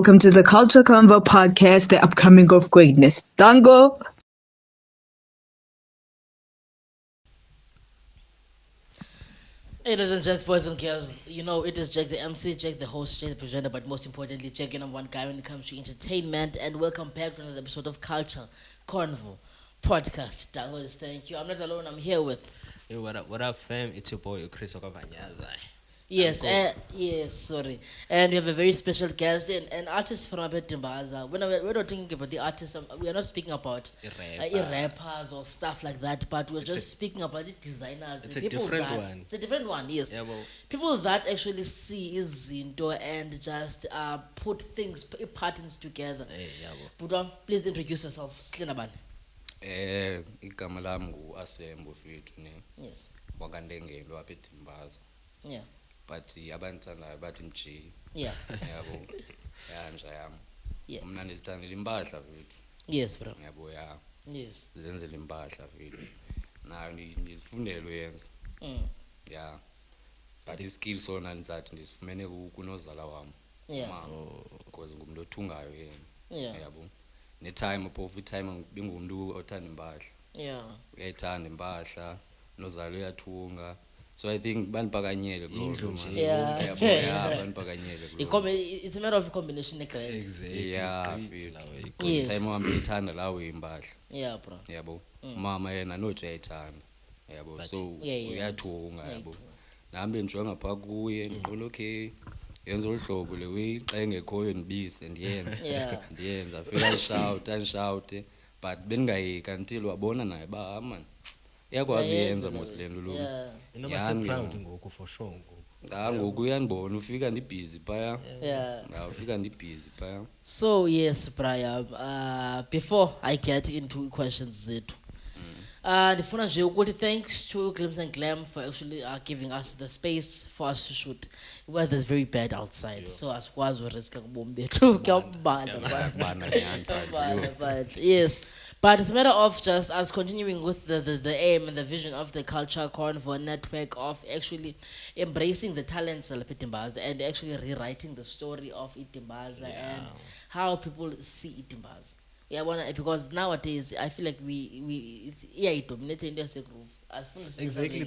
welcome to the Culture Convo podcast, the upcoming of greatness. Dango. Hey, ladies and gents, boys and girls, you know it is Jack the MC, Jack the host, Jack the presenter, but most importantly, Jack your number one guy when it comes to entertainment. And welcome back to another episode of Culture Convo podcast. Dangos, thank you. I'm not alone. I'm here with Hey, what up, fam? It's your boy Chris Okavanyaza. sorry. And we have a very special guest, an artist from Timbaza. When we're not thinking about the artists, we are not speaking about rappers or stuff like that, but we're just speaking about the designers. It's the a people different that, one. It's a different one, yes. Yeah, well, People that actually see izinto and just put patterns together. hey, yeah, well. Budwa, please introduce yourself. Slinaban. Igama lami ngu-Asembo fethu ne Yes. wakandengelo apha eDimbaza Yeah. but abanthandayo bathi mji Yeah. yabo yanja yami Yeah. mna ndizithandela impahla fethu Yes, bro. yabo ya Yes. zenzela impahla fethu nayo ndizifundele uyenza Mm. ya but iskill sona ndizathi ndisifumene kunozala wam Yeah. because ngumntu othungayo yena Yeah. yabo netime phofu itime bengumntu othanda impahla Yeah. uyayithanda impahla nozalo uyathunga so I think bandipakanyele Indlu nje. Yeah. bandipakanyele It's a matter of combination, correct? Exactly. Yeah, Great, feel. lawe. Yes. time wami uyithanda lawo impahla Yeah, bro. yabo mama yena nothi uyayithanda yabo so Yeah. uyathunga Yeah, yabo nami bendijonga phaa kuye ndiqola okay yenza olu hlobo le way xa engekhoyo ndibise ndiyenza Yeah. ndiyenza fika andishawute but bendingayeki until wabona naye uba man iyakwazi uyenza mos le nto lo Yeah. Inoba Yani, se-proud ngoku for sure ngoku. ngoku uyandibona ufika ndibhizi phaya Yeah. ufika ndibhizi phaya So yes, Brian. Before I get into questions zethu, ndifuna nje ukuthi thanks to Glimpse and Glam for actually giving us the space for us to shoot. Weather is very bad outside, so asikwazi uriska kubomi bethu. Kuyabanda, bana nyani but yes. But it's a matter of just us continuing with the aim and the vision of the Culture Convo network of actually embracing the talents of Itimbaza and actually rewriting the story of Itimbaza and how people see Itimbaza. Yeah, because nowadays I feel like we dominating the groove. Exactly.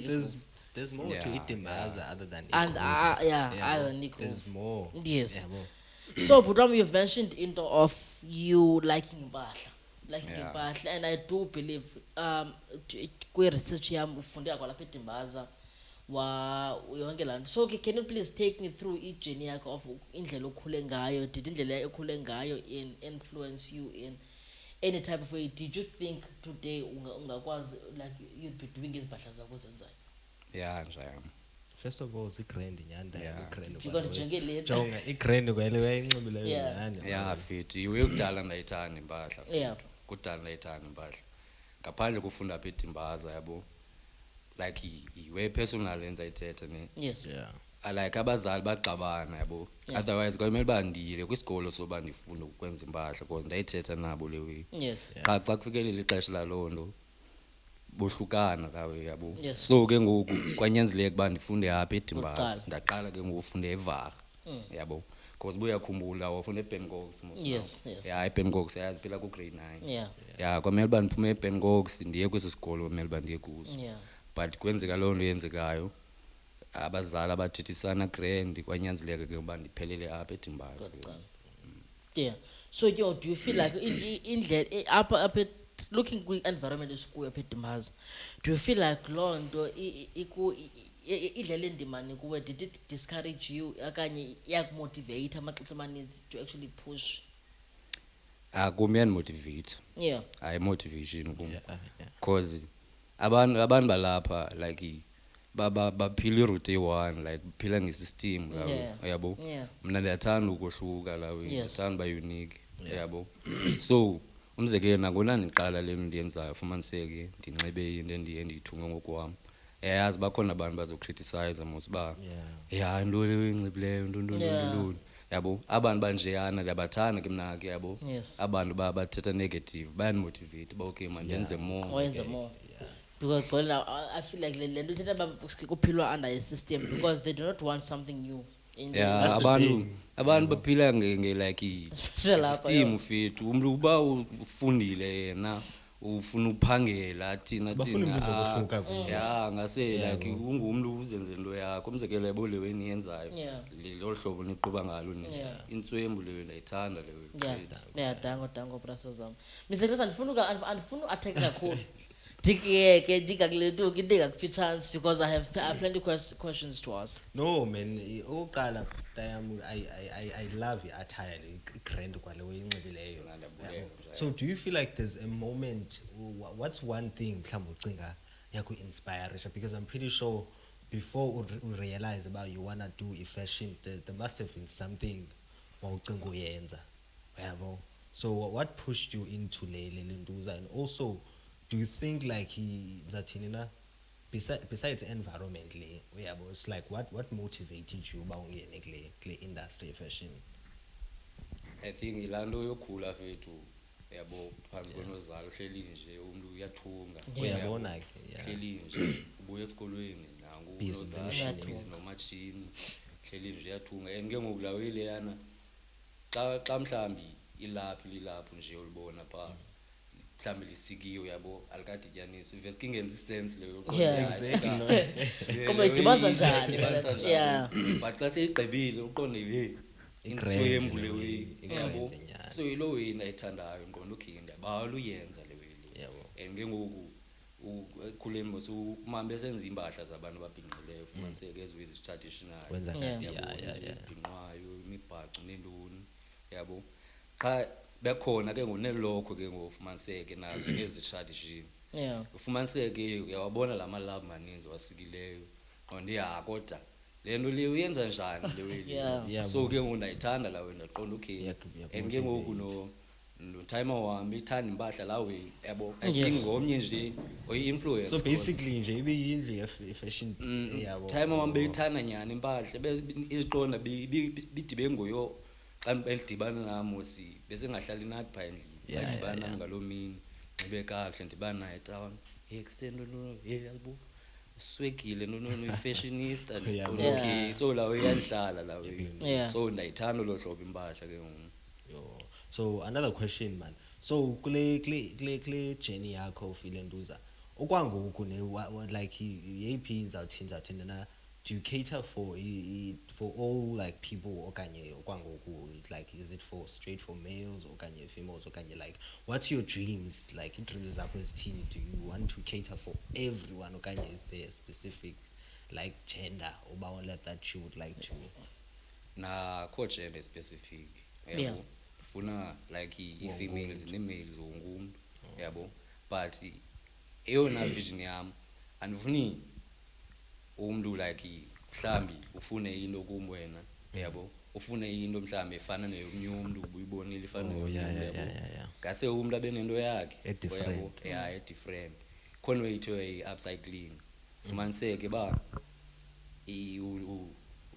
There's more to Yeah, Itimbaza other than And, Igroove. other well, than Igroove. There's more. Yes. Yeah, well. So, Budam, you've mentioned into of you liking Bahla. Liking Yeah. Bahla, and I do believe kwi research yam ufunde kwalapha eDimbaza yonke laa nto. So can you please take me through i-journey yakho of indlela okhule ngayo? Did indlela okhule ngayo influence you in any type of way? Did you think today ungakwazi like you'd be doing izimpahla zakho zenzayo? yanja yami First of all, zigrand nyanda Yeah. igrand. Because jonge le nto. Jonga igrand kwele uyayinxibileyo Yeah. nyanda. ya fithi iwe kudala ndayithanda impahla Yeah. kudala ndayithanda impahla ngaphandle kufunda apha eDimbaza yabo like iwe personal enza ithethe ne Yes. Yeah. like abazali baxabana yabo Yeah. otherwise kwamele uba ndiyile kwisikolo soba ndifunda ukwenza impahla because ndayithetha nabo le way Yes. xa kufikelele ixesha laloo nto bohlukana kawe yabo Yes. so ke ngoku kwanyanzeleka uba ndifunde apha eDimbaza Uqala. ndaqala ke ngoku ufunda evara yabo because buyakhumbula wafunda eBencox Yes. ya eBencox yazi phela ku-grade 9 Yeah. ya kwamele uba ndiphume eBencox ndiye kwesi sikolo kwamele uba ndiye kuso Yeah. but kwenzeka loo nto yenzekayo abazali abathethisana grand kwanyanzeleka ke uba ndiphelele apha eDimbaza Yeah. So do you feel like indlela up looking kwi-environment esikuyo apha eDimbaza, do you feel like loo nto idlala indimani kuwe? Did it discourage you okanye iyakumotivate amaxesha amaninzi to actually push? kum yandimotivate Yeah. hayi motivation kum Yeah. because abantu balapha like baphila irute eyi-one like phila ngesystem lawe Yeah. yabo Yeah. mna ndiyathanda ukohluka lawe Yes. ndiyathanda uba unique yabo so umzekelo nangona ndiqala le nto ndiyenzayo fumaniseke ndinxibe into endiyithunge ngokwam yayazi bakhona abantu bazokriticize mos uba ya ntoni uyinxibileyo ntoni yabo abantu banjeyana ndiyabathanda ke mna ke yabo Yes. abantu bathetha negative bayandimotivate uba okay mandenze more Oyenza more. Because well, I feel like le nto ithetha uba kuphilwa under a system because they do not want something new Yeah, That's the abantu thing. abantu baphila like Especially lapha, system yeah. ufethu umuntu uba ufundile yena ufuna ukuphangela thina Bafuna thina imfuzo kuhluka kuyo. yeah ngase like ungumuntu uzenze into yakho umzekelo yabo leyo eniyenzayo Yeah. lo hlobo niqhuba ngalo ni Yeah. inswembu leyo ndayithanda leyo Yeah, great. yeah, dango brasa zam. Mr. Chris, andifuna uattack kakhulu. Ndikiyeke ndingakule nto ke ndingakuphi chance because I have plenty questions to ask. No man, oqala Tayam, I love your attire, grand kwale oyinxibileyo. So do you feel like there's a moment, what's one thing mhlawumbe ucinga yaku-inspire because I'm pretty sure before we realize about you wanna do a fashion, there must have been something wawucinga uyenza, uyabo? So what pushed you into le ntuza, and also do you think like zathini na besides environment le uyabo, it's like what motivated you uba ungene kule industry fashion? I think ilanto yokhula fethu yabo phansi konozalo hleli nje umuntu uyathunga Uyabona ke, yeah. hleli nje ubuya esikolweni nangu Busy unozalo nomashini. busy nomashini hleli nje uyathunga and ke ngoku lawo ileyana xa mhlambi ilapho nje ulibona pha mhlambi lisikiwe yabo alikadityaniswa ivese kingenza isense leyo Kuma idibanisa njani? Idibanisa njani? Yeah. But xa seyigqibile uqonde hey inswembu leyo yabo Yeah. so yilo way ndayithandayo ngqondo okay ndiyabala uyenza leyo Yabo. and ke ngoku ukhuleni so umama besenza impahla zabantu ababhinqileyo fumaniseke eziwezi traditional Wenza Yeah. ezibhinqwayo imibhaco nentoni yabo qha bekhona ke ngonelokho ke ngofumaniseke nazo ngezi-tradition Yeah. ufumaniseke uyawabona lamalab maninzi wasikileyo qonde ya kodwa le nto leyo uyenza njani Yeah. leyo so ke ngoku ndayithanda lawe ndaqonda okay and ke ngoku no-timer wami ithanda impahla lawe yabo I think Yes. ngomnye nje oyi-influence So basically nje ibiyindlu fashion yabo. timer wami beyithanda nyani impahla iziqonda bidibe nguyo xa belidibana nami bese ngahlali nathi phaa endlini xa ndibana nami ngaloo mini nxibe kakuhle ndibana naye town hey kusento yabo uswekile no-fashionista okay so lawe iyandihlala lawe Yeah. so ndayithanda lo hlobo impahla ke ngoku Yo. So another question man. So kule journey yakho ufile ntuza. Okwangoku ne like yeyiphi izawuthini na, do you cater for all like people okanye okwangoku, like is it straight for males okanye females okanye, like what's your dreams, like dreams zakho ezithini? Do you want to cater for everyone okanye is there a specific like gender or let that you would like to? nakho gender specific Yeah. yabo funa like i-females ne-males wonke yabo but eyona vision yami andifuni umuntu like mhlambi ufune into kum wena yabo ufune into mhlambi efana neyomnye umuntu ubuyibonile ifana Yeah. ngase umuntu abenento yakhe E-different. yeah e-different khona wethu i-upcycling fumaniseke ba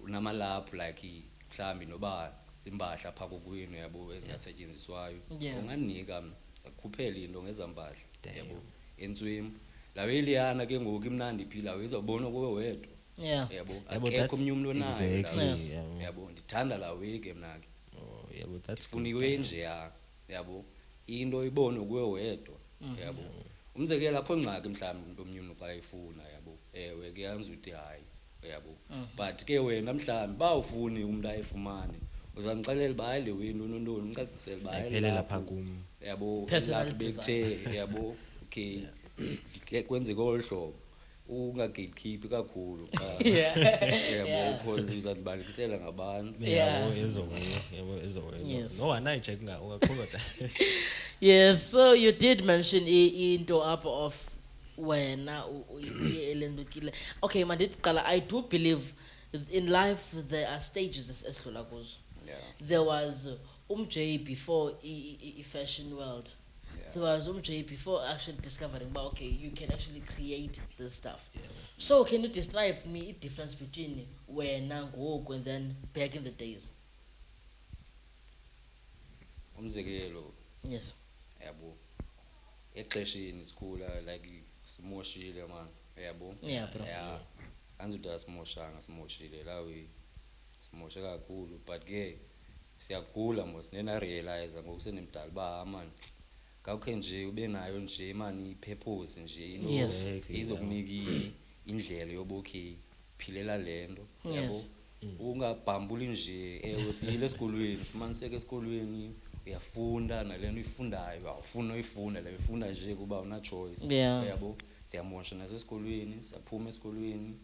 unamalaphu like mhlambi noba zimpahla pha kokwenu yabo ezingasetyenziswayo Yeah. unganika akukhuphela into ngezampahla yabo entswembu lawe iliyana ke ngoku imnandi phila uyizobona kuwe wedwa Yeah. yabo Yabo, akekho that's omnye umuntu onayo exactly, lawe. yabo. Yabo ndithanda lawe ke mna ke Oh yeah, but that's funiwe nje yabo into ibone kuwe wedwa yabo umzekelo akho ngxaki mhlawumbe umuntu omnye umuntu xa efuna yabo ewe ke yanza uthi hayi yabo but ke wena mhlawumbe bawufuni umuntu ayifumane uzamxelela ba hayi le winto nontoni umcacisele ba hayi ayiphelela lapho, pha kum. yabo Personal lapho bekuthe yabo okay ke kwenzeke olu hlobo ungagatekeep kakhulu xa yabo because uzazibalekisela ngabantu Yeah. Yabo ezo. Yes. No anayicheck ungaqhubeka. Yes, so you did mention into up of wena elendukile. Okay, mandithi qala, I do believe in life there are stages esidlula kuzo. yeah There was J before fashion world. Yeah. There was J before actually discovering, but okay, you can actually create this stuff. So can you describe me the difference between wena ngoku and then back in the days? umzekelo Yes. yabo exesheni sikhula like simoshile man yabo Yeah, bro. yeah anzuda simoshanga simoshile lawe simoshe kakhulu but ke siyagula mos nena realize ngoku senemdala ba man ngakho nje ube nayo nje man ipurpose nje into Yes. izokunika indlela yobokhe philela lento Yes. ungabhambuli nje usiyile esikolweni fumaniseke esikolweni uyafunda nalento uyifundayo awufuna uyifunda la uyifunda nje kuba una choice Yeah. yabo siyamosha nasesikolweni siyaphuma esikolweni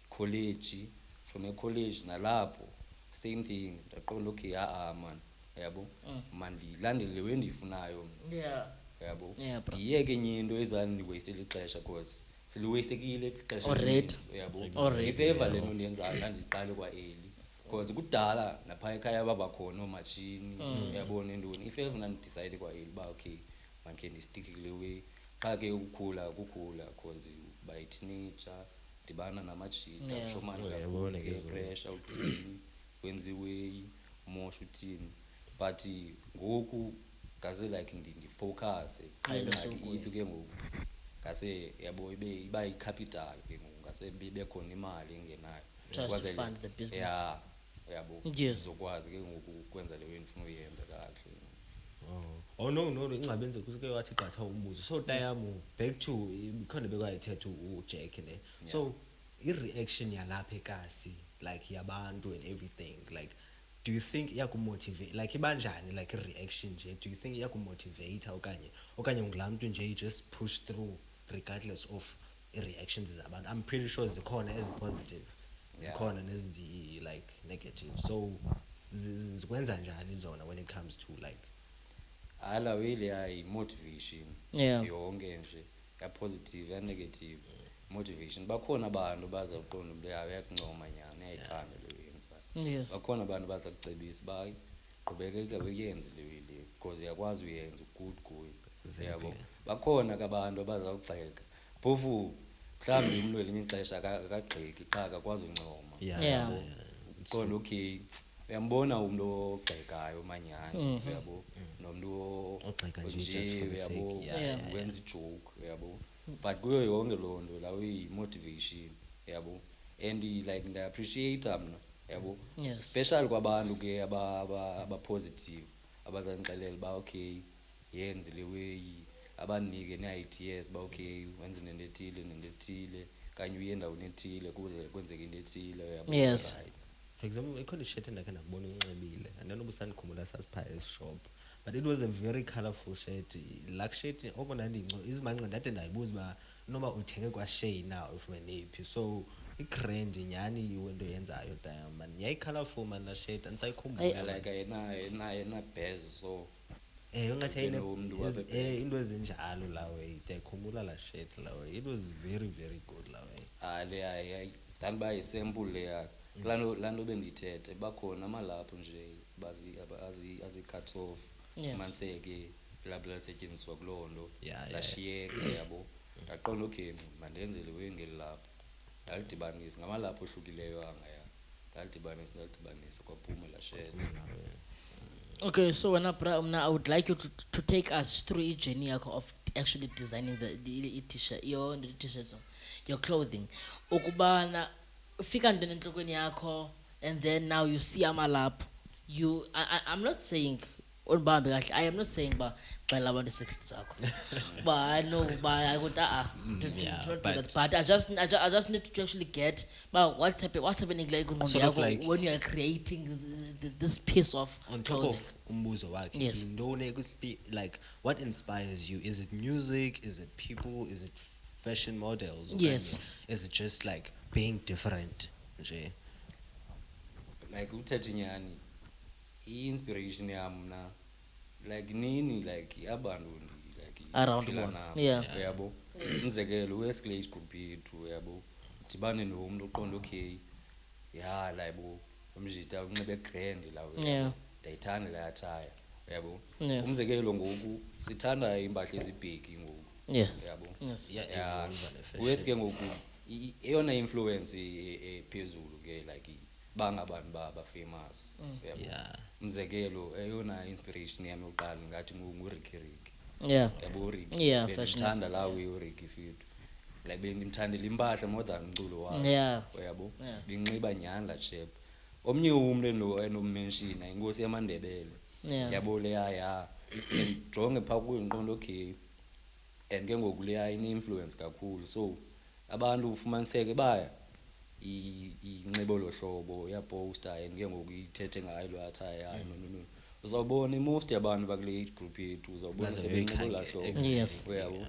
college from college nalapho same thing ndaqonda okay man yabo mandilandele wendifunayo Yeah. yabo Yeah, bro. ndiyeke enye into ezani waste ixesha cause siliwastekile ixesha Already. elininzi, yabo Already. if ever lento ndiyenzayo ndandiqale kwa eli cause kudala napha ekhaya babakhona oomatshini uyabona entoni if ever ndandidicide kwa eli ba okay mandikhe ndistick kule way qha ke ukukhula cause by teenager dibana namajita Yeah. shomani Uyabona ke pressure uthini wenziwe umosha uthini but ngoku ngase like ndifocus qha Yeah, ingxaki sokuya. ithu ke ngoku ngase yabo iba yicapital ke ngoku ngase ibe khona imali engenayo Just to Ukwenzele- fund the business. yeah yabo Yes. uzokwazi ke ngoku ukwenza le ndifuna uyenza kahle Oh no ingcabe enze kusike wathi qatha umbuzo so tayamu back to ikhona bekwayithetha uJack ne so i-reaction yalapha eKasi like yabantu and everything like do you think iyakumotivate like ibanjani like i-reaction nje do you think iyakumotivate okanye ungulamntu nje you just push through regardless of i-reactions zabantu I'm pretty sure zikhona ezi-positive zikhona nezi like negative so zikwenza njani zona when it comes to like ala really ayi motivation Yeah. yonke nje ya positive ya negative motivation bakhona abantu baza uqonda ukuthi uyakuncoma nyana uyayithanda le yenza Yes. bakhona abantu baza kucebisa bayi qhubekeka uyenze le because uyakwazi uyenza good kuyo yabo bakhona ke abantu abazawugxeka phofu mhlawumbe umuntu welinye ixesha akagxeki qha akakwazi uncoma Yeah. qonda okay uyambona umuntu ogxekayo manyana uyabo nomuntu Ogxeka nje onje, just for the sake, uyabo yeah. wenza ijoke uyabo but kuyo yonke loo nto la uyi-motivation yabo and like nda-appreciate mna yabo Yes. especially kwabantu ke aba-positive abazanixelela ba okay yenze le way abanike nee-ideas ba okay wenze nento ethile kanye uye endaweni ethile kuze kwenzeke into ethile uyabo Yes. right. for example ikhona ishirt endakhe ndakubona unxibile andinoba usandikhumbula sasiphaya esishop but it was a very colorful shirt lak shirt oko izimanqe ndade ndayibuza uba noba uthenge kwashay na ufumenephi so i-grand nyhani wento yenzayo man yayi-colorful man la shirt andisayikhumbula like ayena base so ungathi Lo mntu wabe- into ezinjalo lawe ndiyayikhumbula la shirt lawe it was very very good lawe le hayi dandiba yisample leya laa nto bendiyithethe bakhona amalaphu nje azi-cut off Yes. maniseke lapho lasetyenziswa kuloo nto Yeah, lashiyeka yabo ndaqonda okay mandenzele wengeli lapho ndalidibanisa ngamalaphu ohlukileyo angaya ndalidibanisa kwaphuma la shed Okay, so when I would like you to take us through a journey of actually designing the t-shirt, your t-shirts, your clothing. Ukubana fika ntoni entlokweni yakho, and then now you see amalaphu. I'm not saying unibambe kahle. I am not saying ba xela abantu secret zakho. But I know I would don't do that. But I just need to actually get what's happening like Sort of like- when you are creating this piece of on top clothing. of umbuzo wakhe Yes. yintoni like what inspires you is it music is it people is it fashion models Yes. okanye is it just like being different nje like uthetha inyani i-inspiration yam mna like nini like abantu like Around phila one. nabo, Yeah. uyabo umzekelo wesikule age group yethu uyabo udibane nomntu oqonda okay ya labo umjita unxibe grand lawo Yeah. ndayithanda la attire uyabo Yes. umzekelo ngoku sithanda impahla ezibheki ngoku Yes. uyabo Yes. yeah evolve ne-fashion. wes ke ngoku eyona influence ephezulu ke like bangabantu ba-famous uyabo yeah umzekelo eyona inspiration yami yokuqala ngathi nguricky Yeah. yabo uricky Yeah, bendimthanda lawe uricky fethu like bendimthandela impahla more than umculo wakhe Yeah. uyabo Yeah. binxiba nyhani la chep omnye umntu enomenshina inkosi yamandebele Yeah. yabo leya ya ndijonge phaa kuyo ndiqonda okay and ke ngoku leya ine-influence kakhulu so abantu ufumaniseke baya inxibo lohlobo uyapowusta and ke ngoku ithethe ngayo lo attire yayo no uzawubona most yabantu bakule age group yethu uzawubona sebenxibe la hlobo Yes. uyabo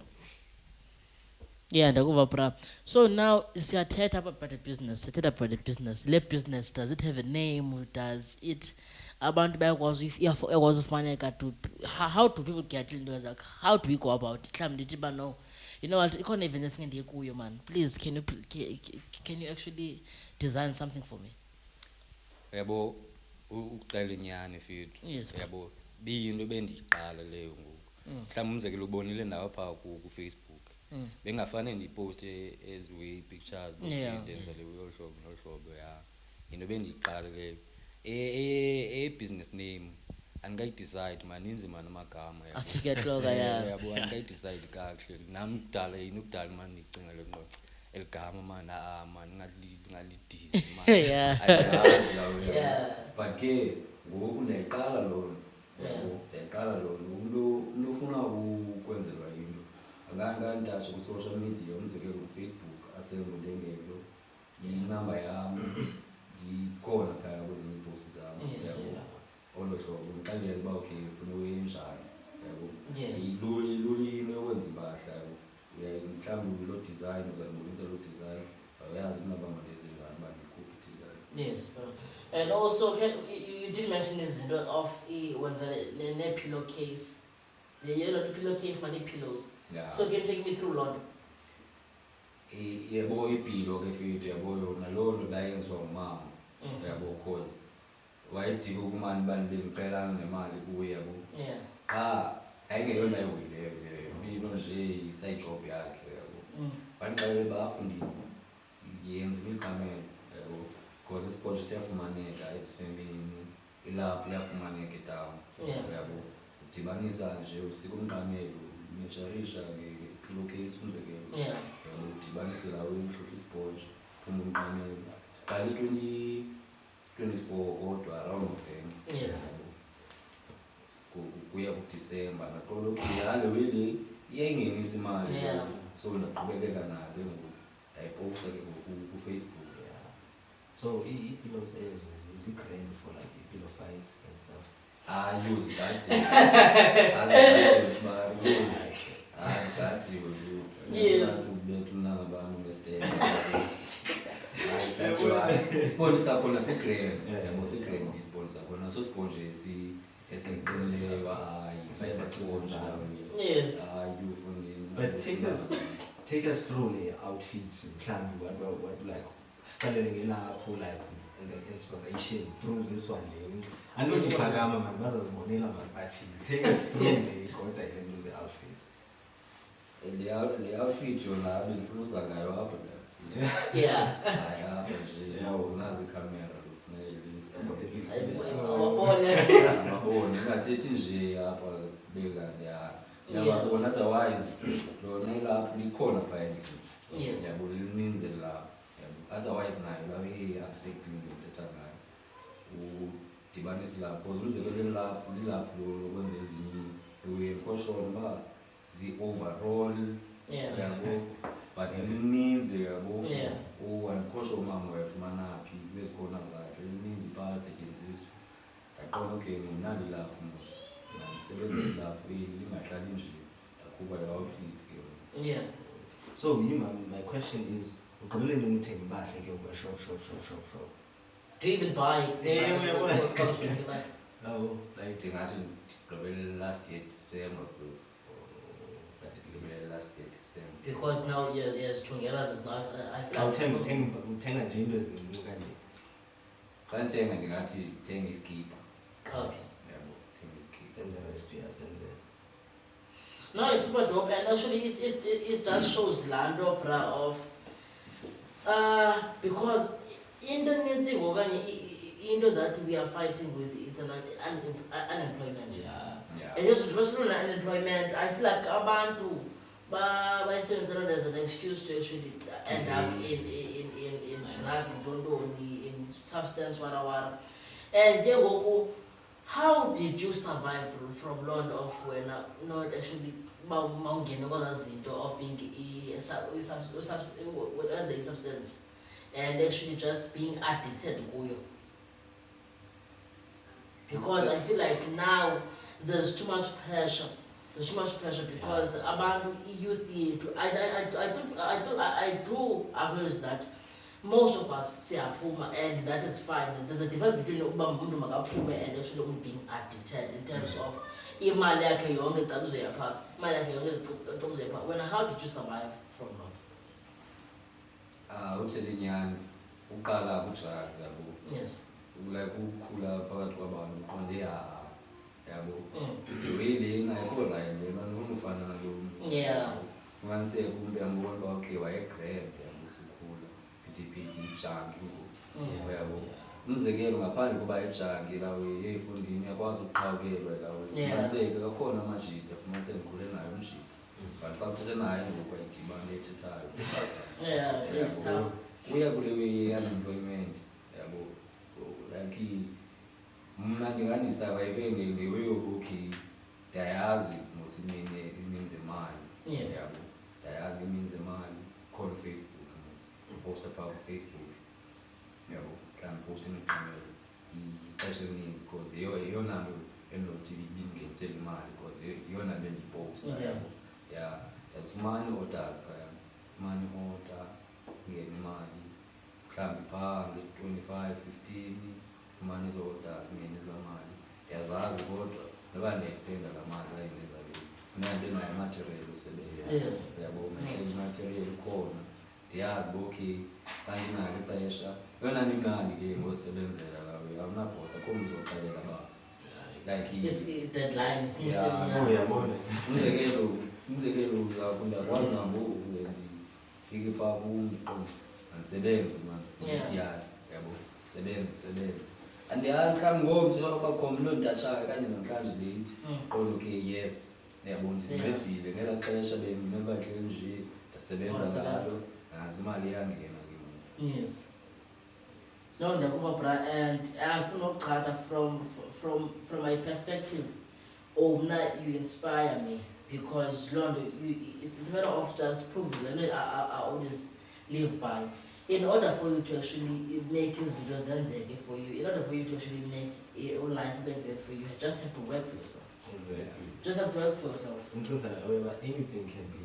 Yeah, ndakuva bra. So now siyathetha about the business. Siyathetha about the business. Le business, does it have a name? Does it abantu bayakwazi iyakwazi ufumaneka to how do people get into like how do we go about it? Mhlawumbi ndithi ba no. You know what? Ikhona event efike ndiye kuyo man. Please can you actually design something for me? yabo ukuxela inyani fethu Yes. yabo biyinto bendiyiqala leyo ngoku mhlawumbi umzekelo ubonile ndawo phaa ku-Facebook bengafane ndiposte as way pictures Yeah. ndenza leyo hlobo nohlobo ya yinto bendiyiqala leyo business name andikayidecide maninzi mani amagama yabo. Afike hloka ya. yabo andikayidecide kakuhle nam kudala yini ukudala mani ndicinga le nqondo eligama mani mani ngalidizi mani Yeah. andiyazi lawo yabo. Yeah. But ke ngoku ndayiqala loo nto yabo ndayiqala loo nto umntu ufuna ukwenzelwa into angantatshe ku-social media umzekelo ku-Facebook asengolengelo inamba yam ndikhona phaya kwezinye iiposti zam yabo olo hlobo ndixelele uba okay ufuna uyenjani yabo Yes. lula into yokwenza impahla yabo mhlawumbi loo design uzandibonisa loo design zawuyazi inaba mandezenjani uba ndikhuphe i-design. Yes. And also, you did mention this of when the pillowcase, the yellow pillowcase, money pillows. Yeah. So can you take me through Lord? Yabo ipilo ke fethu yabo yona loo nto bayenziwa ngumama yabo cause wayedika ukumane ubani bendicelana nemali kuye yabo Yeah. qha ayingeyona ehoyileyo leyo impilo nje yi-side job yakhe yabo bandixelele bafundile yenza imiqamelo yabo cause isipotsho siyafumaneka ezifemini ilapho liyafumaneka etawuni Yeah. yabo udibanisa nje usika umqamelo umejarisha nge-pillowcase umzekelo Yeah. udibanise lawo uhlufha isipotsho phuma umqamelo qala i-2024 kodwa around November. Yes. Kuya kuDisemba naqola ukuyale wele iyayingenisa imali Yeah. so ndaqhubekeka nayo ke ngoku ndayiposta ke ngoku ku-Facebook. So pillows is it grand for like pillow fights and stuff? Use that smart that Yes. bethu nangabantu ngesitende isponji sakhona sigrand yabo sigrand isponji sakhona so sponji esiqinileyo hayi fiber sponge Yes. hayi ufundini. But take us through the outfits. What like starting lapho like and the inspiration through this one. I know Chipagama man bazazibonela man take us through the got the outfit. Le outfit yona bendifuna ngayo apha Yeah. hayi apha nje yawo nazi ikhamera amabona ingathethi nje apha bekandi yababona otherwise lona ilapho likhona phaa endlini Yes. yabo lininzi lapho otherwise nayo labe i-upcycling ndithetha ngayo udibanise lapho because umzekelo lilapho lokwenza ezinye uyekhoshona uba zi-overall Yeah. yabo but lininzi yabo Yeah. andikhosho umama wayefumana phi kwezikhona zakhe lininzi phaa asetyenziswa ndaqona okay mnandi lapho mos ndisebenzise lapho lingahlali nje ndakhupha le outfit ke. Yeah. So my question is ugqibeleni umthenga impahla ke shop. Do you even buy? No, like ndingathi ndigqibele last year December bro. Last year December. Because now yes, Chungera does not. I feel uthenga nje into ezincinci kanje. Xa ndithenga ndingathi thenga iskipa Okay. yabo thenga iskipa. And the rest uyazenze. No, it's super dope, and actually it just shows land opera of because in the knitting into that we are fighting with it's an unemployment. Yeah. And just unemployment, I feel like abantu by saying that as an excuse to actually end up in drug, don't know, in substance, wara. And how did you survive from London of when not actually of being a substance and actually just being addicted to Goyo? Because I feel like now there's too much pressure. There's too much pressure because about youth. I do acknowledge that most of us say Puma and that is fine. There's a difference between Puma and actually being addicted in terms of when how did you survive from that? Ukala ku-drugs yabo. Yes. Like ukukhula phakathi kwabantu uqonde yabo. Really ingayikho right le manje ufana nalo. Yeah. Fumaniseke kumbe ambona uba okay wayegrab yabo sikhula. Phithiphithi junkie yabo. Umzekelo ngaphandle kuba ejunkie lawo eyifundini yakwazi ukuqhawukelwa lawo. Fumaniseke kakhona amajita fumaniseke ngikhule nayo umjita. But sakuthethe naye ngoku ayidibane ethethayo. Yeah, it's tough. Uya kule unemployment yabo like mna ndinganisurvive ngeweyo okay ndiyayazi mosimene imenze imali yabo ndiyayazi imenze imali call Facebook post about Facebook yabo can post imiqamelo ixesha elininzi because yeyona nto enothi ibingenisela imali because yeyona nto endiyiposta yabo ndazifumana orders phaya money order ngene imali mhlawumbi phaa nge-25 15 fumana izo-orders ngene zamali ndiyazazi kodwa noba ndiyayispenda laa mali ayingenza le funeka ndibe nayo imaterial usebenza yabo mehlele imaterial ikhona ndiyazi uba okay xa ndinalo ixesha yona nto imnandi ke ngosebenzela lawe awunabhosa akho mntu uzoxelela uba like deadline umzekelo uzakwazi nangoku ndifike phaa kumqondo andisebenzi man siyali yabo sebenze andiyazi mhlawumbi ngomso kwakho mntu ondatshayo kanye namhlanje late qolo okay yes yabo ndizincedile ngelaa xesha bendinebahle nje ndasebenza ngalo nazi imali iyangena ke mna. Yes. No, ndakuva bra and afuna ukuqhatha from my perspective mna you inspire me because Lord, it's a matter of just proving and I always live by. In order for you to actually make izinto zenzeke for you, in order for you to actually make your life better for you, you just have to work for yourself. Exactly. Just have to work for yourself. However, anything can be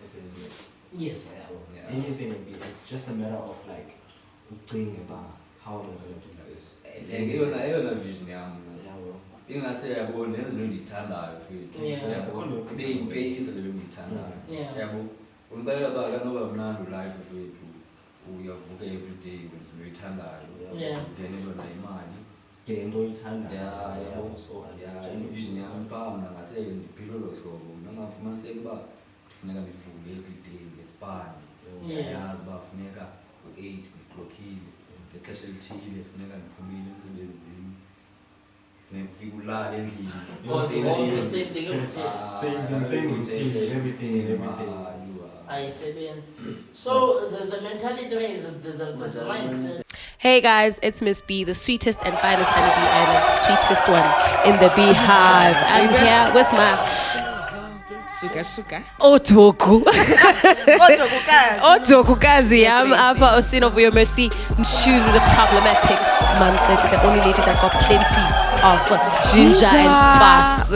a business. Yes. Yeah. Anything can be. It's just a matter of like thinking about how am I going to do this. Eyona vision yam ingase yabo nenze into endiyithandayo fethu yabo ibe yipeyisa le endiyithandayo yabo umzekelo uba kanoba mnandi ulife fethu uyavuka everyday wenza into oyithandayo ungenelwa na imali ngento oyithandayo ivision yam phaa mna ngase ndiphile olo hlobo mna ngafumaniseka uba ndifuneka ndivuke everyday ngesipani yazi uba funeka u-8 ndiklokhile ngexesha elithile funeka ndiphumile emsebenzini funeka ufike ulale endlini everything ayisebenzi. So there's a mentality, there's the mindset. Hey guys, it's Miss B, the sweetest and finest honeybee and sweetest one in the beehive. I'm here with my Suka. Otoku. Otokukazi. I'm Alpha Osino for your mercy. Choose the problematic mom, the only lady that got plenty of ginger and spice.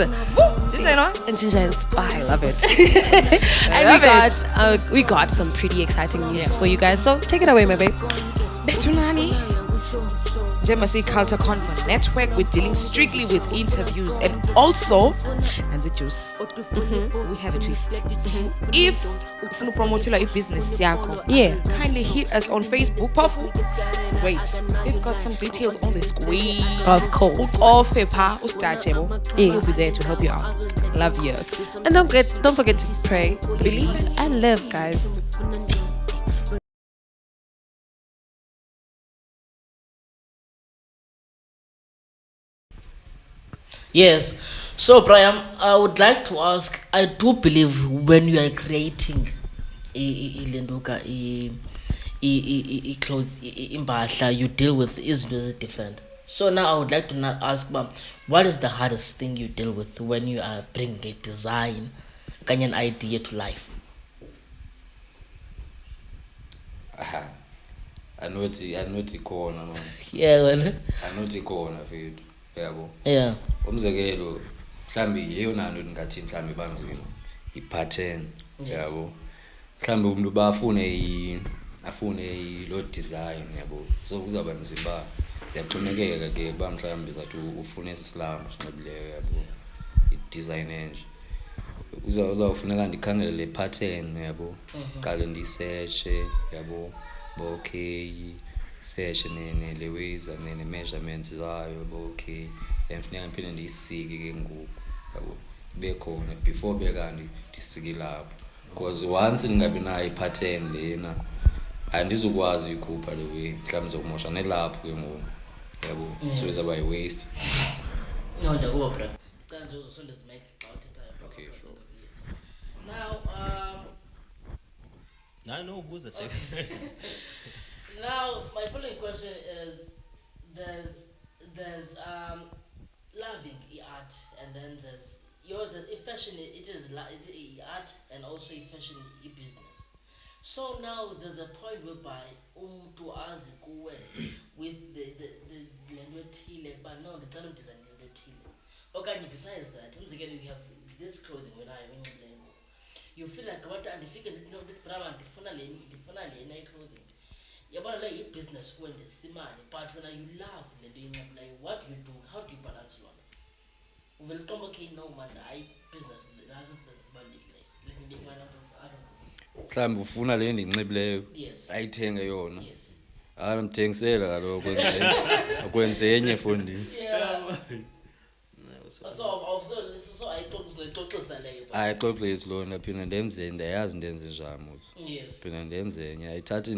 Ginger and spice. I love it. And we got some pretty exciting news for you guys. So take it away, my babe. Betunani. Jemasi Culture Convo Network. We're dealing strictly with interviews and also Nanzi Juice. We have a twist. If you promote your business, kindly hit us on Facebook. Wait, we've got some details on the screen. Of course. We'll be there to help you out. Love yours. And don't forget to pray, believe, and live, guys. Yes. So, Brian, I would like to ask, I do believe when you are creating clothes, impahla, you deal with is different. So now I would like to ask, what is the hardest thing you deal with when you are bringing a design, an idea to life? anothi khona man. Yeah, well. Anothi khona mfethu. Yabo. Yeah. Umzekelo mhlambi yeyona nto ngathi mhlambi banzima i-pattern yabo. Mhlambi umuntu afune lo design yabo. So kuzaba nzima siyaxhomekeka ke ba mhlambi zathi ufune islam sinqabileyo yabo. I-design enje. Uzawufuneka ndikhangele le pattern yabo. Qale ndisearch yabo. Okay, search le ways and measurements zayo okay. Then funeka ngiphinde ndiyisike ke ngoku yabo. Bekhona before bekandi ndisike lapho. Because once ningabi nayo i-pattern lena andizukwazi ukukhupha le way mhlawumbe zokumosha nelapho ke ngoku yabo. So izaba yi-waste. No, ndakuba bra. Cala nje uzosondeza mic xa uthethayo. Okay, sure. Now, No, buza check. now my following question is: there's loving art, and then there's the fashion. It is art and also fashion business. So now there's a point whereby to ask with the lento but no, the talent design lento. Okay, besides that, again you have this clothing when you feel like what and if you can know this brava ndifuna le clothing. Yabona like business when the simani, but when you love the doing like what you do, how do you balance it? Will come okay no man business but let me make one out of this. Mhlambi ufuna le ndinxibileyo. Yes. Ayithenge yona. Yes. Mthengisela kaloku akwenze enye fondini. Yeah. So I talk leyo. Ayixoxisi lona phina ndenze ndayazi ndenze njani. Yes. Phina ndenze enye ayithathi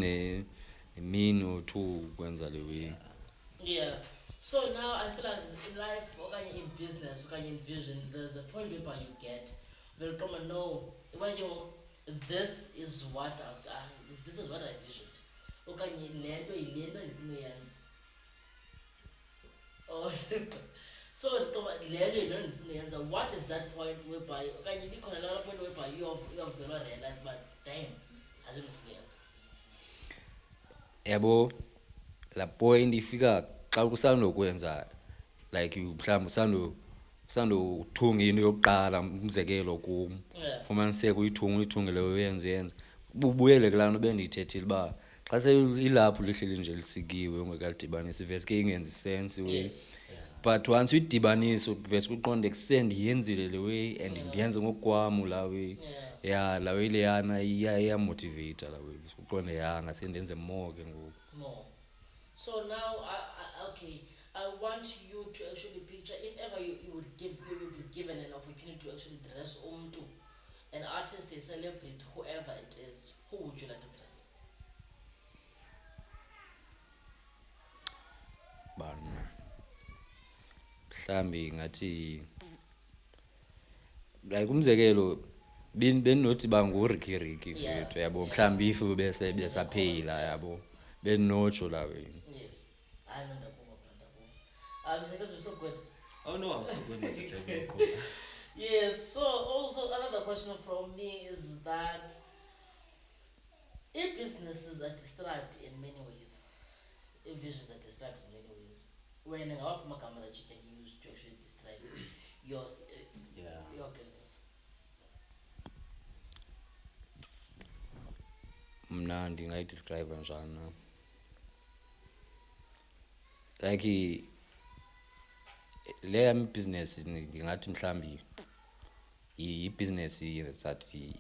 nemini or two kwenza le way. Yeah. So now I feel like in life or in business or in vision, there's a point where you get will come and know when this is what I visioned. Okay, lento ilento influence. Oh, so what is that point whereby can you be a lot of point whereby you have realize but damn has an influence? Yabo la point ifika xa kusandokwenza like mhlawumbe usandothenga into yokuqala umzekelo kum. Fumaniseke uyithunga leyo yenze ubuyele kulaa nto bendiyithethile uba xa seyilapho lihleli nje lisikiwe ungekalidibanisi vese ke ingenzi sense we. But once uyidibanisa vese kuqonde kusend yenzile le way and ndiyenze ngokwami la way. Yeah, la way leyana iyamotivate la way. Kuqonde ngase ndenze more ke ngoku. More. So now I want you to actually picture if ever you would be given an opportunity to actually dress umuntu, an artist, a celebrity, whoever it is, who would you like to dress? Bana. Mhlambi ngathi like umzekelo benothi banguricky mfethu yabo mhlambi ifu bese besaphila yabo benotsho la wena. Yes. I know that because we're so good. Oh no, I'm so good, Mr. Jay. Yes, so also another question from me is that if businesses are described in many ways, if visions are described in many ways, when what magama that you can use to actually describe your business? Mna ndingayidescribe njani na? Like le yami business ndingathi mhlambi i-business sathi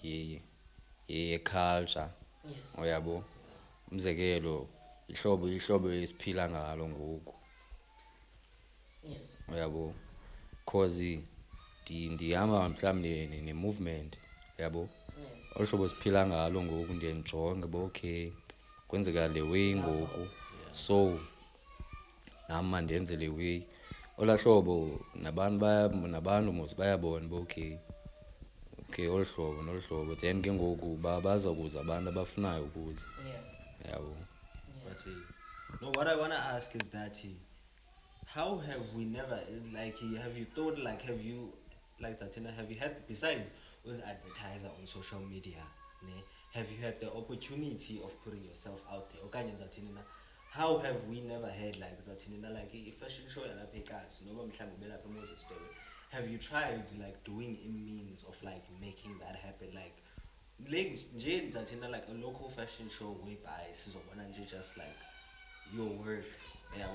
ye-culture. Yes. Uyabo umzekelo ihlobo esiphila ngalo ngoku. Yes. Uyabo cause ndihamba mhlambi ne-movement yabo. Yes. Ohlobo siphila ngalo ngoku ndiyenjonga ba okay kwenzeka le way ngoku. So nama ndenze le way ola hlobo nabantu mos bayabona ba okay olhlobo nolhlobo then ke ngoku baza kuza abantu abafunayo ukuze. yabo. But no, what I wanna ask is that how have we never like have you thought like have you like Zatina, have you had besides was advertiser on social media, ne? Have you had the opportunity of putting yourself out there? Okanye Zatina, how have we never had like Zatina like a fashion show yalapha eKasi noma mhlawumbe belapha eMoses Store? Have you tried like doing a means of like making that happen like nje Zatina like a local fashion show whereby sizobona nje just like your work, yeah.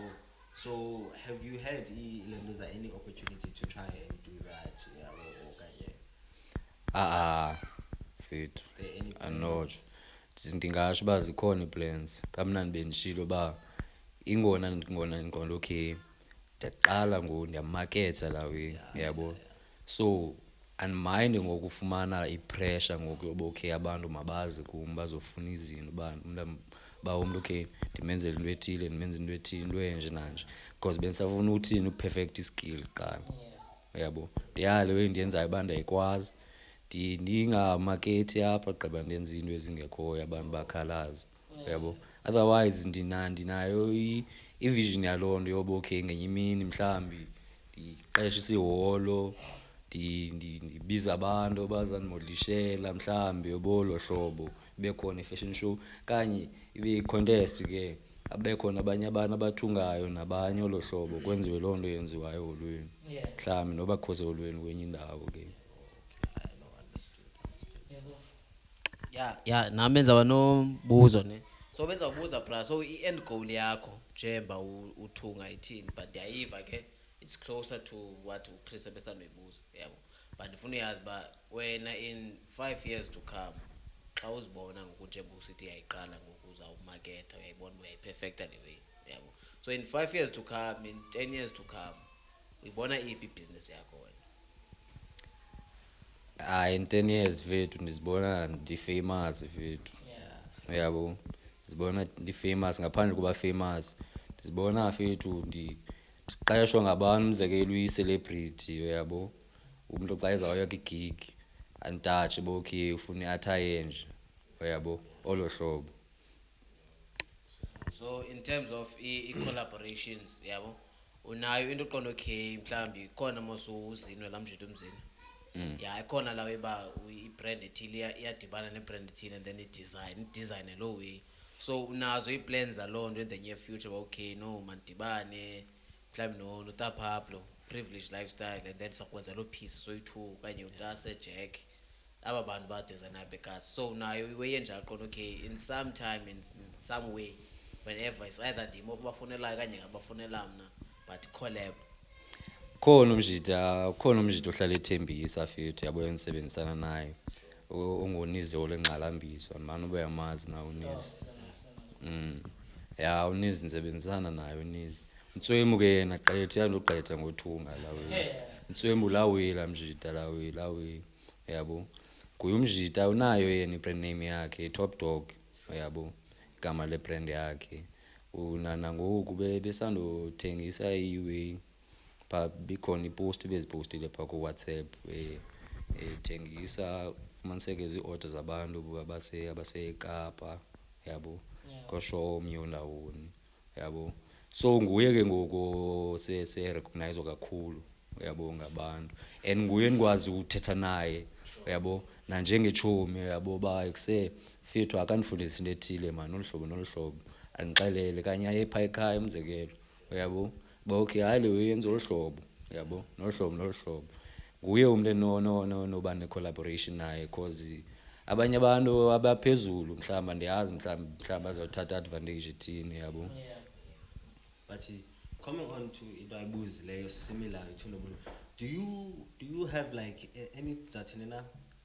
So have you had any opportunity to try and do that, yeah, Fit. there any Anot. plans? Ndingasho uba zikhona ii-plans kamnandi bendishilo uba ingona ndiqonda okay ndiyaqala ngoku ndiyamaketha la way yabo. So andimindi ngokufumana ipressure ngoku yoba okay abantu mabazi kum bazofuna izinto uba umntu okay ndimenzele into ethile ndimenze into ethile into enje nanje because bendisafuna uthini uperfect iskill kuqala yabo. Ndiyale way ndiyenzayo uba ndiyayikwazi ndingamakhethi apha gqiba ndenza into ezingekhoyo abantu bakhalaza yabo. Otherwise ndinayo i-vision yaloo nto yoba okay ngenye imini mhlawumbi ndiqeshe iholo ndibiza abantu bazandimodlishela mhlawumbi yobolo hlobo ibe khona i-fashion show kanye ibe i-contest ke abekhona abanye abantu abathungayo nabanye olo hlobo kwenziwe loo nto yenziwayo eholweni mhlawumbi noba kukho seholweni kwenye indawo ke. Yeah, nami benza banombuzo ne. So benza ubuza bra. So i-end goal yakho njemba uthunga ithini but ndiyayiva ke it's closer to what uChris ebesanoyibuza yabo. But ndifuna uyazi ba wena in 5 years to come xa uzibona ngokuthi usithi yayiqala ngokuza umarket uyayibona uyayiperfecta le way yabo. So in 5 years to come, in 10 years to come, uyibona iphi business yakho wena? In 10 years vethu ndizibona ndi-famous vethu yabo. Ndizibona ndi-famous ngaphandle kuba famous ndizibona fethu ndiqeshwa ngabantu umzekelo uyi-celebrity yabo. Umntu xa ezawuya kwigig antatshe bokhe ufuna i-attire enje yabo olo hlobo. So in terms of collaborations yabo unayo into oqonda okay mhlambi khona mosu uzinwe lamjito umzini yeah ikhona la weba i-brand ethile iyadibana ne-brand ethile and then i-design lo way. So unazo i-plans along in the near future okay no mandibane mhlambi no Tapaplo privileged lifestyle and then sakwenza lo piece so you-2 kanye uTase Jack aba bantu ba design abekasi. So nayo iwe njalo qonda okay in some time in some way whenever it's either the move bafonela kanye ngabafonela mna but collab Khona umjita ohlala ethembisa fethu yabo ensebenzisana naye ongonizi olengqalambiswa manje ube yamazi na unizi. Ya unizi nsebenzisana naye unizi. Mtswemu ke yena qethe yanoqetha ngothunga lawe. Mtswemu lawela mjita lawe yabo. Kuyo umjita unayo yena ibrand name yakhe Top Dog yabo. Igama le brand yakhe. Unana ngoku besandothengisa iway pa bikhona ipost bezipostile pha ku WhatsApp ethengisa fumaniseke izi-order zabantu abaseKapa yabo kosho omnyondawoni yabo. So nguye ke ngoku se recognize kakhulu yabo ngabantu and nguye nikwazi ukuthetha naye yabo nanjengechomi yabo ba ekuse fethu akanifundisa into ethile man noluhlobo andixelele kanye ayepha ekhaya umzekelo yabo ba okay hale uyenza oluhlobo yabo nohlobo nguye umle no ba ne collaboration naye cause abanye abantu abaphezulu mhlamba ndiyazi mhlamba bazothatha advantage ethini yabo. But coming on to ibayibuzileyo similar to nomuntu, do you have like any certain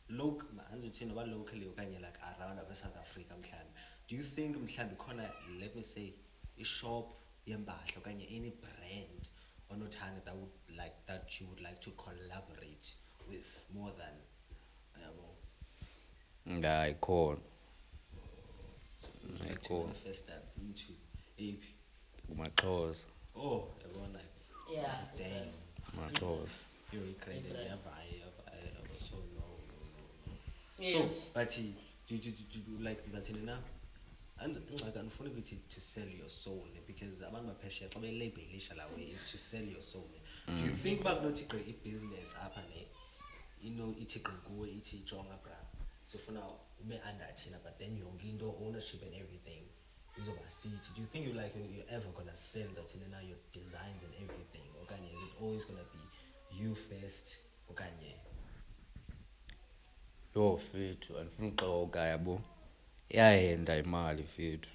local anzothina ba locally okanye like around South Africa mhlawumbe, do you think mhlawumbe khona let me say a shop yembahla okanye any brand onothanda that you would like to collaborate with more than Ngayi khona the first step into AP? uMaxhosa Yabona Yeah. damn Maxhosa. you're incredible so no. Yes. So but do like Zatina ingxaki andifuni ukuthi to sell your soul because abantu baphesheya xa belabelisha la way is to sell your soul. Do you think uba kunothi gqi ibhizinesi apha ne ithi gqi kuwe ithi jonga bra sifuna ube under thina but then yonke into ownership and everything izoba sithi? Do you think you're ever gonna sell thina now your designs and everything okanye is it always gonna be you first okanye? Yo fethu andifuna uxoka yabo, iyahenda imali fethu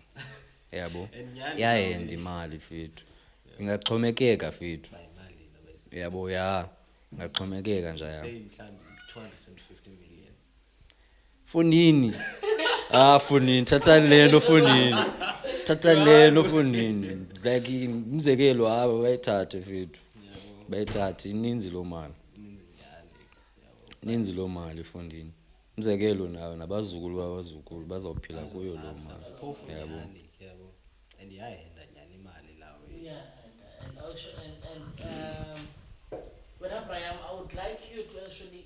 yabo, iyahenda imali fethu, ingaxhomekeka fethu yabo, ya ingaxhomekeka nje yabo. Say mhlambi 250 million. Funini funini thatha lento funini, thatha lento funini, like umzekelo aba bayithathe fethu, bayithathe ininzi lo mali, ininzi lo mali fundini. Umzekelo nayo nabazukulu babazukulu bazawuphila kuyo lo mali yabo. And iyahenda nyani imali lawe. Yeah, and actually, when Abraham, I would like you to actually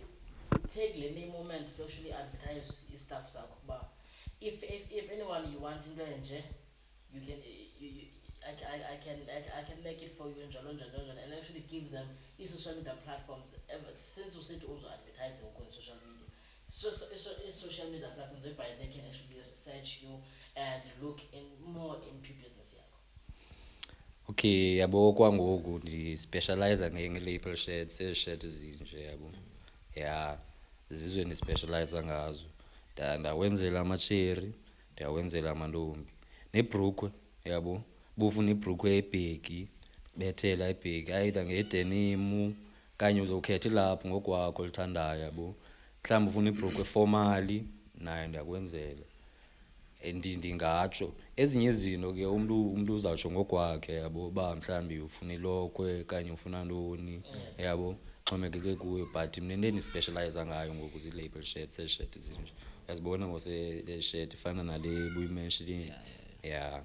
take the moment to actually advertise your stuff sakho. But if anyone you want in there, you can I can make it for you and and actually give them social media platforms. Ever since we said also advertising on social media. It's social media platforms whereby they can actually research you and look more into business yakho. Okay, yabo kwangoku ndi specialize nge-label shirts, shirt zinje yabo. Yeah, zizwe ni specialize ngazo. Ndawenzela ama-cherry, ndawenzela amantombi. Nebrookwe yabo, bufuna ibrookwe ebheki, bethela ebheki, either ngedenim kanye uzokhetha lapho ngokwakho lithandayo yabo. Mhlawumbe ufuna ibrookwe formally naye ndiyakwenzela. Ndingatsho ezinye izinto ke umuntu uzawutsho ngokwakhe yabo, ba mhlawumbe ufuna ilokwe kanye ufuna ntoni yabo, xhomekeke kuyo, but mina into endispecialize ngayo ngoku zi-label shirts, shirt zinje. Uyazibona ngose le shirt ifana nale buyimentionile. Yeah.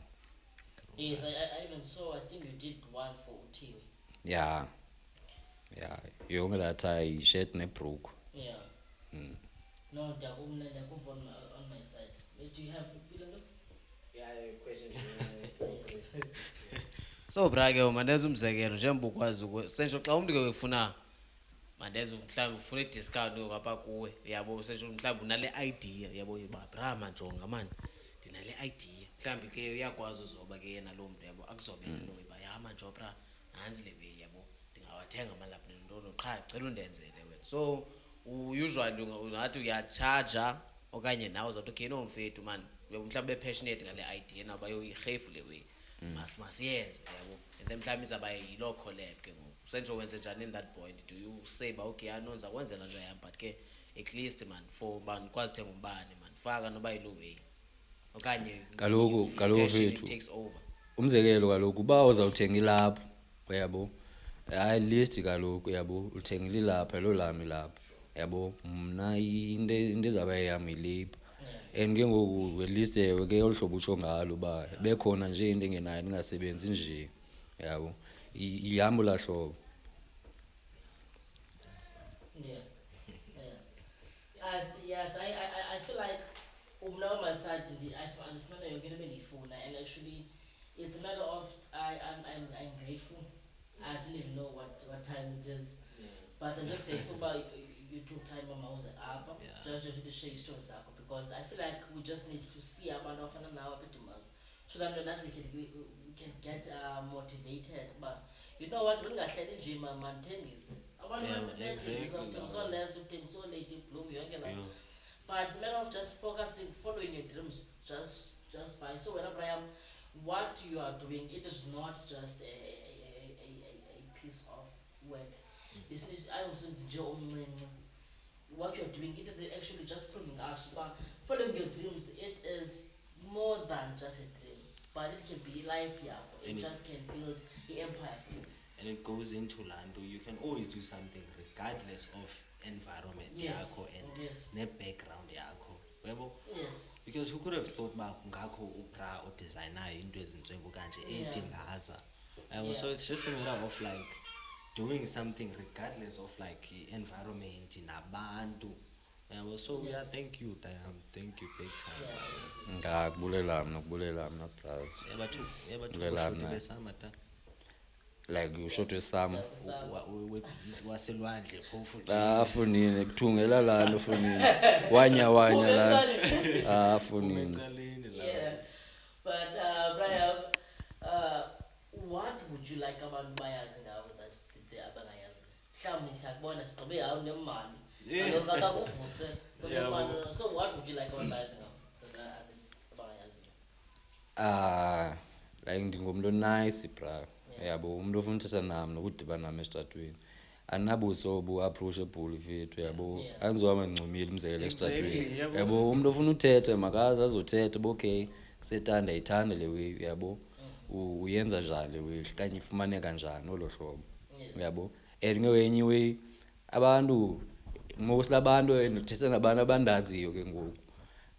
Yes, I even saw, I think you did one for Utiwe. Yeah. Yeah, yonke that i-shirt nebrook. Yeah. No, Dakum on my side. Do you have question? So brake mandenza umzekelo njengoba ukwazi sentsho xa umuntu ke ufuna mandenza mhlawumbe ufuna i-discount ngapha kuwe yabo, sentsho mhlawumbe unale idea yabo yiba bra manjonga man ndinale idea mhlawumbe ke uyakwazi uzoba ke yena lo muntu yabo akuzobe lo yiba ya manjo bra nanzi lebe yabo ndingawathenga amalapha nento qha cela undenzele wena. So usually ungathi uyacharger okanye nawe uzathi okay no mfethu man mhlawumbe passionate ngale idea naba yoyirefu le way masiyenze yabo, and then mhlawumbe izaba yilo collab ke ngoku sentsho wenze njani in that point. Do you say ba okay anonza kwenzela nje yami but ke at least man for man kwazi thenga umbane man faka noba yilo way okanye Kaloku it takes over. Umzekelo kaloku uba uzawuthenga ilapho yabo, hayi list kaloku yabo, uthengile lapha lo lami lapha yabo, mna into ezaba yami lapha. And ke ngoku list ke olhlobo utsho ngalo ba bekhona nje into engenayo ningasebenzi nje yabo, ihamba la hlobo. Yes, I feel like now my side I find you're gonna be phone, and actually it's a matter of I'm grateful. I didn't even know what time it is. But I'm just grateful about you took time on mouse up just to share stories because I feel like we just need to see about often now so that we can get motivated. But you know what, when I said in gym man tennis so less so late bloom but it's a matter of just focusing, following your dreams just fine. So whenever I am what you are doing, it is not just a piece of work. I was what you're doing, it is actually just proving us following your dreams. It is more than just a dream, but it can be life. Yeah, it just can build the empire for you. And it goes into Lando. You can always do something regardless of environment yakho and background yakho. Yes. Because who could have thought about ngakho upra or designer into ezintswengo kanje edingaza. So it's just a matter of like doing something regardless of like environment nabantu. So thank you big time. Kubulela mna bras. Kubulela mna. besamata Like you shot wesama. waselwandle phofu Funini kuthungela lana funini. Wanya lana. Funini. Yeah. But Brian, what would you like abantu bayazi ngawe that the abangayazi? Mhlawumbe siyakubona sigqibe hawo nemali. Akakuvuse. So what would you like abantu bayazi ngawe? Abangayazi. Like ndingumntu nice bra. Yabo umuntu ofuna uthetha nami nokudibana nami esitratweni. Anabuso bu approachable vethu yabo. Angizohamba ngicumile umzekelo esitratweni. Yabo umuntu ofuna uthetha makazi azothetha okay setanda ithanda le way yabo. Uyenza njani le way kanye ifumaneka kanjani olohlobo. Yabo. Ngewenye way abantu most labantu enothetha nabantu abandaziyo ke ngoku.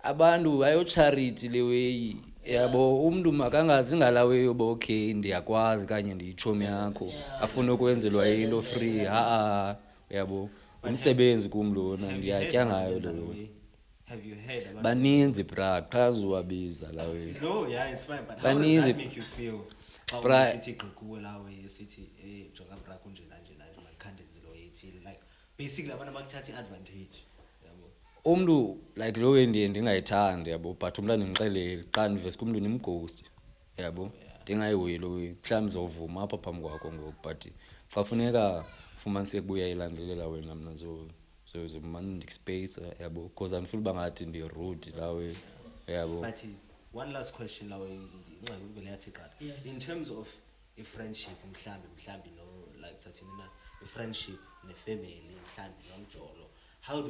Abantu ayo charity le way yabo umuntu makangazi ngalawe yoba okay ndiyakwazi kanye ndiyichomi yakho afuna ukwenzelwa into free yabo umsebenzi kumlona ndiyatya ngayo lo have you heard about baninzi bra qazi wabiza lawe no yeah it's fine but how Baninzi- does that make you feel Bra- city gqikuwe lawe city jonga bra kunje nanje malikhandenzi lo yithi like basically abantu abakuthatha advantage yabo umuntu like lo wendiye ndingayithandi yabo but umntana ndimxelele xa ndivese kumntu nimghost yabo ndingayihoyi lo mhlawumbe uzovuma apha phambi kwakho ngoku but fafuneka fumanise kubuya ilandelela wena mna so man ndispace yabo because andifuna uba ngathi ndirude lawe yabo but one last question lawe ingxaki uvele yathi qala in terms of a friendship mhlambi no like sathina na a friendship ne family mhlambi nomjolo how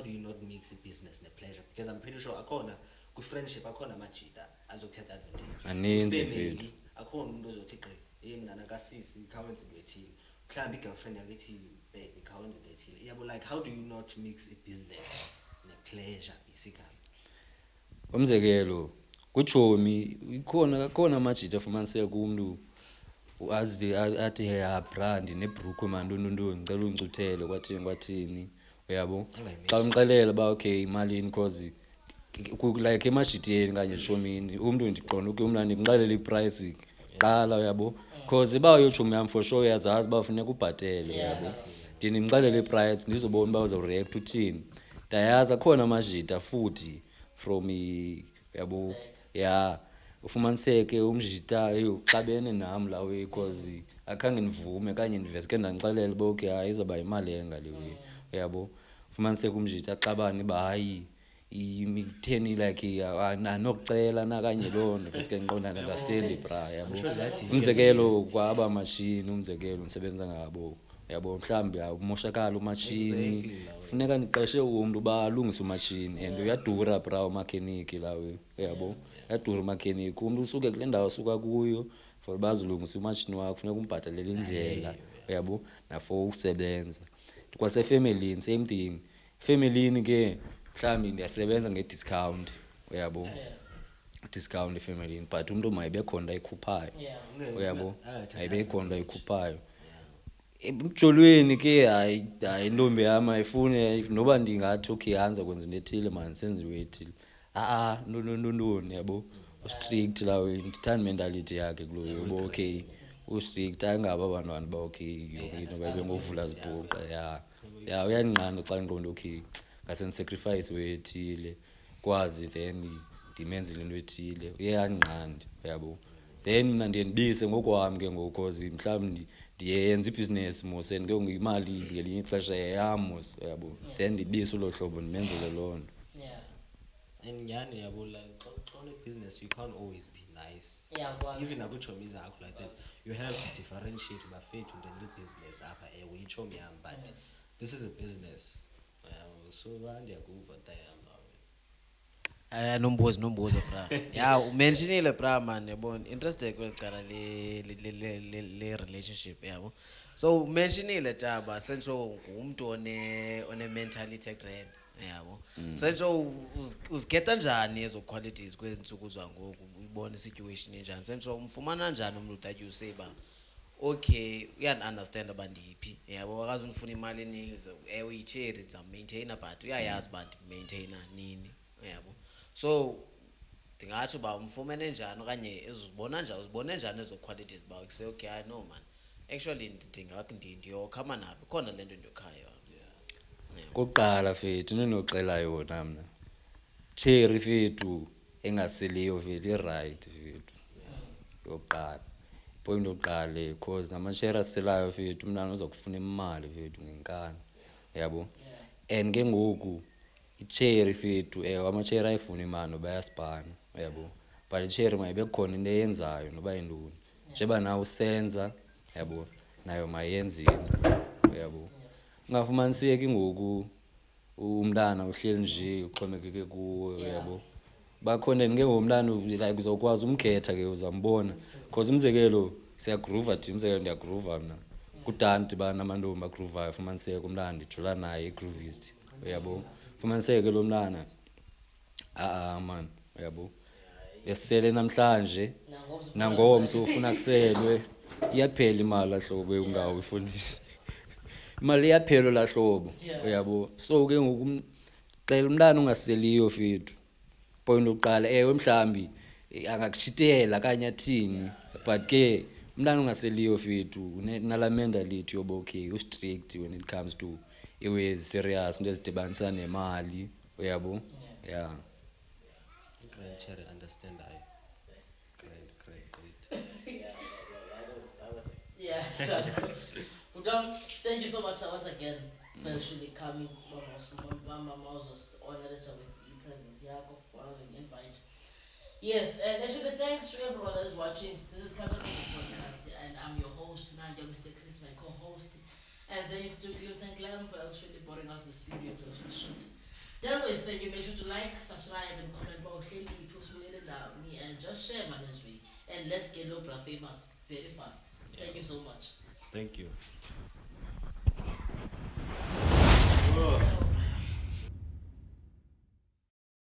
do you not mix a business ne pleasure because I'm pretty sure akona ku friendship akona amajita azokuthatha advantage Aninzi Family, mfethu. akona umuntu ozothi gqi mina nakasisi ikhawenzi lwethile mhlambi girlfriend yakithi babe ikhawenzi lwethile yabo like how do you not mix a business ne pleasure basically umzekelo kuchomi ikhona amajita afumaniseka kumuntu azi athi hey brand nebrook mandundundu ngicela uncuthele kwathini uyabo xa umxelela ba okay imalini cause like emajiteni kanye shomini umuntu ndiqonda ukuthi umlandi imxelela iprice qala uyabo cause ba uyochomi yam for sure uyazazi bafuneka ubhatele uyabo ndini imxelela iprice ndizobona ba uzoreact uthini ndayazi akhona amajita futhi from yabo yeah ufumaniseke umjita uxabene nami lawe because akhange nivume kanye ndiveske ndangixelela ba okay hayi izoba imali engalewe yabo ufumaniseke umjita axabane ba hayi imitheni like anokucela nakanye lo ndiveske ngiqonda understand bra yabo umzekelo kwaba machine umzekelo nisebenza ngabo yabo mhlambi umoshakala umachini funeka niqeshe umuntu balungisa umachine and uyadura bra mechanic lawe yabo yadura mechanic umuntu usuke kule ndawo suka kuyo for bazulungisa umachine wakho funeka umbhatalela indlela yabo na for ukusebenza kwase family same thing family ke mhlambi ndiyasebenza ngediscount yabo discount family but umuntu mayibe khona ayikhuphayo uyabo ayibe khona ayikhuphayo emjolweni ke hayi intombi yami ayifune noba ndingathi okay hanza kwenza into ethile man senze into ethile no yabo strict lawe ndithanda mentality yakhe kulo yabo okay strict angaba abantwana ba okay yonke babe ngovula zibhuqa ya uyanqanda xa ngqondo okay ngase sacrifice wethile kwazi then ndimenzile into ethile uyanqanda yabo then mina ndiye ndibise ngokwami ke ngokuzi mhlawumbe ndiyenza ibusiness mose ngeke ngiyimali ngelinye ixesha yami yabo then ndibise lo hlobo ndimenzele lonto and yani yabo like on a business you can't always be nice even akuchomi zakho like that you have to differentiate bafethu ndenza business apha uyichomi yami but this is a business so ndiyakuva tayam nombuzo bra ya umentionile bra man yabona interested kwelicala le relationship yabo so umentionile taba senso umuntu one mentality grand yabo senso uzigeta njani ezo qualities kwensuku zangoku ubona situation enjani senso umfumana njani umuntu that you say ba okay understand abandiphi yabo akazi unifuna imali eningi uyicherry za maintainer but uyayazi bantu maintainer nini yabo so ndingatsho uba umfumene njani okanye uzibone njani ezo qualities uba ukuse okay I know man actually ndiyokhama naphi khona le nto endiyokhayo. Kokuqala fethu ninoxela yona mna cherry fethu engaseliyo fethu i-right fethu yokuqala point yokuqala because namashare aselayo fethu umntana uzokufuna imali fethu ngenkani yabo and ke ngoku icherry fethu amashare ayifuna imali bayasipana yabo but icherry mayibe khona into eyenzayo noba yintoni njeba nawe usenza yabo nayo mayenzini yabo ungafumaniseki ngoku umntana uhleli nje uxhomekeke kuwe yabo bakhona ngeke ngomntana like uzokwazi umkhetha ke uzambona because umzekelo siyagroova umzekelo ndiyagroova mna kudanti bana amantombi agroovayo fumaniseke umntana ndijula naye igroovist yabo fumaniseke lo mntana man yabo esele namhlanje nangomso ufuna kuselwe iyaphela imali lahlobo ungawo ifundisa imali iyaphela lahlobo uyabo so ke ngoku xela umntana ungaseliyo fethu point oqala mhlambi angakuchitela kanye athini but ke umntana ungaseliyo fethu unala mentality yoba okay u strict when it comes to iwe serious into ezidibanisa nemali uyabo yeah Great, Cherry, understand I. Great. Yeah. Thank you so much once again for actually coming. Mama was honored with your presence. For the invite. Yes, and actually thanks to everyone that is watching. This is Culture Podcast, and I'm your host, Nadia, Mr. Chris, my co-host. And thanks to Clint and Clem for actually boarding us in the studio to actually shoot. Anyways, thank you. Make sure to like, subscribe, and comment box. And just share man this week. And let's get Lopra famous very fast. Thank you so much. Thank you.